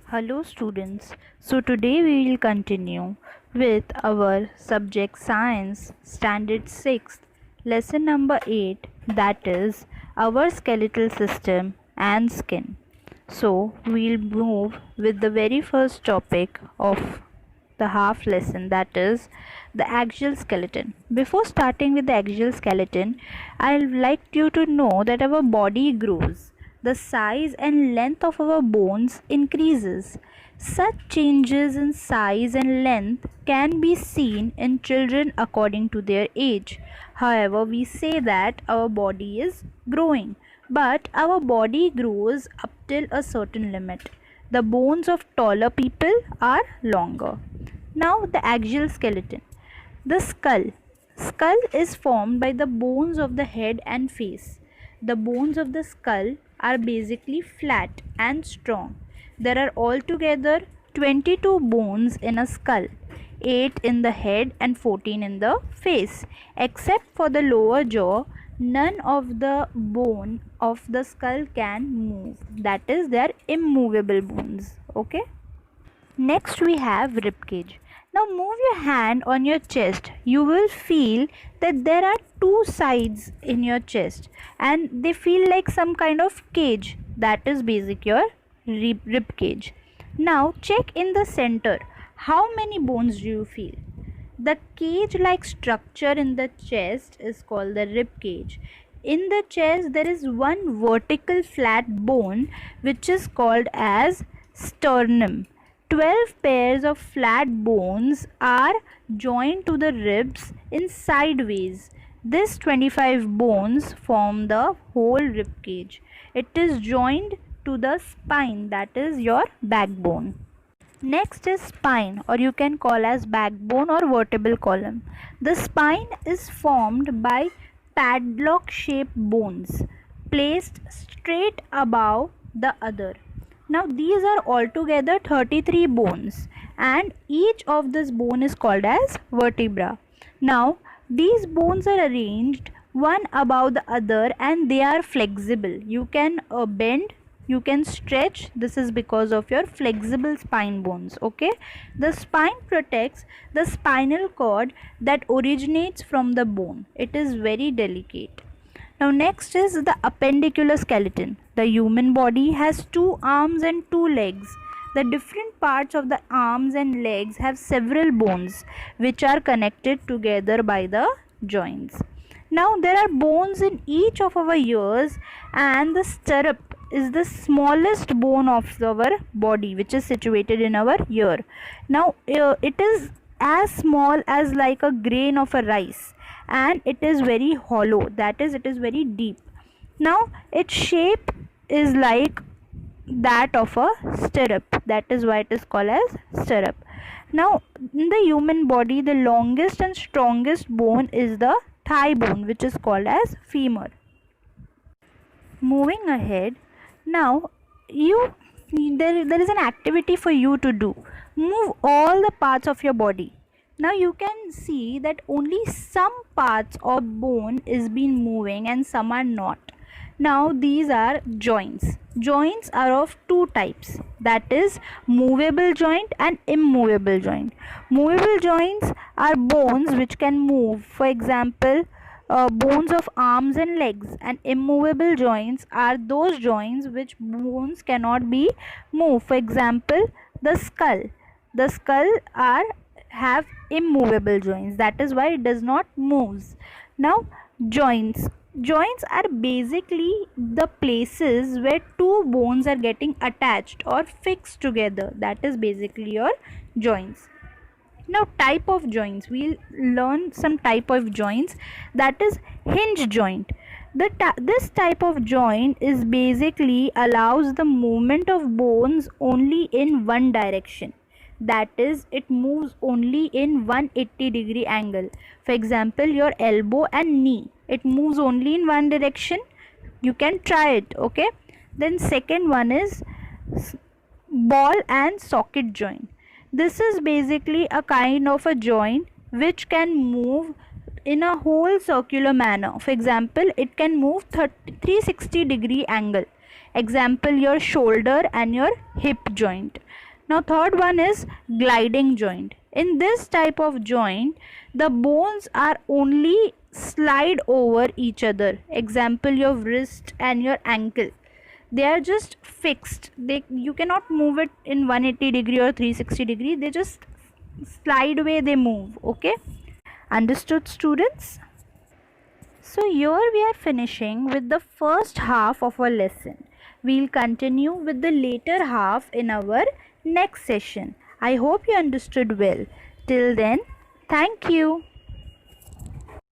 Hello students. So today we will continue with our subject science standard 6 lesson number 8, that is our skeletal system and skin. So we'll move with the very first topic of the half lesson, that is the axial skeleton. Before starting with the axial skeleton, I'd like you to know that our body grows. The size and length of our bones increases. Such changes in size and length can be seen in children according to their age. However, we say that our body is growing, but our body grows up till a certain limit. The bones of taller people are longer. Now the axial skeleton. The skull. Skull is formed by the bones of the head and face. The bones of the skull are basically flat and strong. There are altogether 22 bones in a skull, 8 in the head and 14 in the face. Except for the lower jaw, none of the bone of the skull can move. That is, they are immovable bones. Okay. Next we have rib cage. Now move your hand on your chest. You will feel that there are two sides in your chest and they feel like some kind of cage. That is basic your rib cage. Now check in the center. How many bones do you feel? The cage like structure in the chest is called the rib cage. In the chest there is one vertical flat bone which is called as sternum. 12 pairs of flat bones are joined to the ribs in sideways. This 25 bones form the whole rib cage. It is joined to the spine, that is your backbone. Next is spine, or you can call as backbone or vertebral column. The spine is formed by padlock shaped bones placed straight above the other. Now these are altogether 33 bones and each of this bone is called as vertebra. Now these bones are arranged one above the other and they are flexible. You can bend, you can stretch. This is because of your flexible spine bones. Okay, the spine protects the spinal cord that originates from the bone. It is very delicate. Now next is the appendicular skeleton. The human body has 2 arms and 2 legs. The different parts of the arms and legs have several bones which are connected together by the joints. Now there are bones in each of our ears, and the stirrup is the smallest bone of our body which is situated in our ear. Now it is as small as like a grain of a rice and it is very hollow, that is, it is very deep. Now its shape is like that of a stirrup, that is why it is called as stirrup. Now in the human body the longest and strongest bone is the thigh bone which is called as femur. Moving ahead, now there is an activity for you to do. Move all the parts of your body. Now you can see that only some parts of bone is been moving and some are not. Now these are joints. Joints are of two types, that is movable joint and immovable joint. Movable joints are bones which can move, for example bones of arms and legs, and immovable joints are those joints which bones cannot be moved, for example the skull. The skull are have immovable joints, that is why it does not moves. Now joints are basically the places where two bones are getting attached or fixed together, that is basically your joints. Now type of joints, we'll learn some type of joints, that is hinge joint. This type of joint is basically allows the movement of bones only in one direction, that is it moves only in 180-degree angle. For example your elbow and knee, it moves only in one direction. You can try it. Okay, then second one is ball and socket joint. This is basically a kind of a joint which can move in a whole circular manner. For example, it can move 360-degree angle. Example, your shoulder and your hip joint. Now third one is gliding joint. In this type of joint, the bones are only slide over each other. Example, your wrist and your ankle. They are just fixed. You cannot move it in 180 degree or 360 degree. They just slide away, they move. Okay, understood, students? So here we are finishing with the first half of our lesson. We'll continue with the later half in our next session. I hope you understood well. Till then, thank you.